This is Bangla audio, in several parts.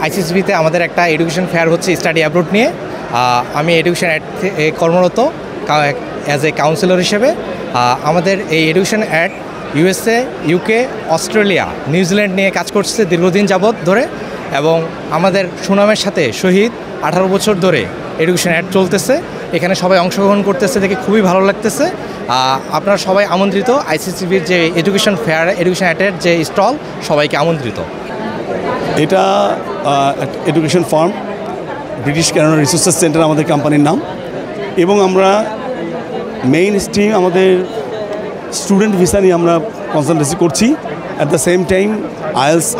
আইসিসিবিতে আমাদের একটা এডুকেশন ফেয়ার হচ্ছে স্টাডি অ্যাব্রোড নিয়ে। আমি এডুকেশন অ্যাড কর্মরত অ্যাজ এ কাউন্সিলর হিসেবে। আমাদের এই education ad USA, UK, Australia, New Zealand নিয়ে কাজ করছে দীর্ঘদিন যাবৎ ধরে, এবং আমাদের সুনামের সাথে শহীদ 18 বছর ধরে এডুকেশন অ্যাড চলতেছে। এখানে সবাই অংশগ্রহণ করতেছে দেখে খুবই ভালো লাগতেছে। আপনারা সবাই আমন্ত্রিত। আইসিসিবির যে এডুকেশন ফেয়ার, এডুকেশন অ্যাডের যে স্টল, সবাইকে আমন্ত্রিত। এটা education farm, British Canada resources centre আমাদের কোম্পানির নাম, এবং আমরা মেইন স্ট্রিম আমাদের স্টুডেন্ট ভিসা নিয়ে আমরা কনসালটেন্সি করছি। অ্যাট দ্য সেম টাইম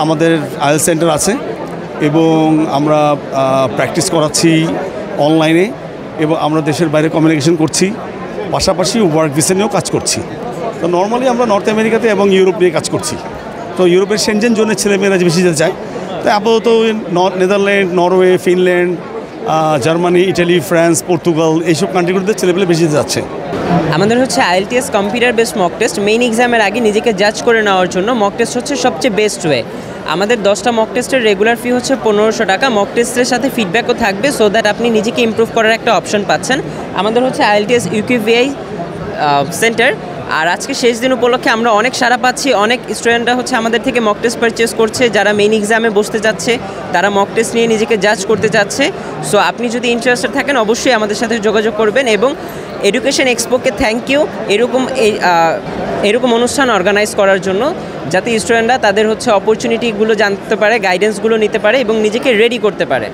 আমাদের আইএলস সেন্টার আছে, এবং আমরা প্র্যাকটিস করাচ্ছি অনলাইনে, এবং আমরা দেশের বাইরে কমিউনিকেশন করছি, পাশাপাশি ওয়ার্ক ভিসা নিয়েও কাজ করছি। তো নর্মালি আমরা নর্থ আমেরিকাতে এবং ইউরোপ নিয়ে কাজ করছি। তো ইউরোপের সেনজেন জোনের ছেলেমেয়েরা যে বেশি যেতে চায়, তাই আপাতত Netherland, Norway, Finland, Germany, Italy, France, Portugal, এইসব কান্ট্রিগুলোতে ছেলেমেয়ে বেশি যেতে যাচ্ছে। আমাদের হচ্ছে IELTS computer based mock test. Main এক্সামের আগে নিজেকে জাজ করে নেওয়ার জন্য মক টেস্ট হচ্ছে সবচেয়ে বেস্ট ওয়ে। আমাদের 10টা মক টেস্টের রেগুলার ফি হচ্ছে 1500 টাকা। মক টেস্টের সাথে ফিডব্যাকও থাকবে, সো দ্যাট আপনি নিজেকে ইমপ্রুভ করার একটা অপশন পাচ্ছেন। আমাদের হচ্ছে আইএলটিএস ইউকেভিআই সেন্টার। আর আজকে শেষ দিন উপলক্ষে আমরা অনেক সাড়া পাচ্ছি। অনেক স্টুডেন্টরা হচ্ছে আমাদের থেকে মক টেস্ট পারচেস করছে, যারা মেইন এক্সামে বসতে যাচ্ছে, তারা মক টেস্ট নিয়ে নিজেকে জাজ করতে চাচ্ছে। সো আপনি যদি ইন্টারেস্টেড থাকেন, অবশ্যই আমাদের সাথে যোগাযোগ করবেন। এবং এডুকেশন এক্সপোকে থ্যাংক ইউ এরকম অনুষ্ঠান অর্গানাইজ করার জন্য, যাতে স্টুডেন্টরা তাদের হচ্ছে অপরচুনিটিগুলো জানতে পারে, গাইডেন্সগুলো নিতে পারে এবং নিজেকে রেডি করতে পারে।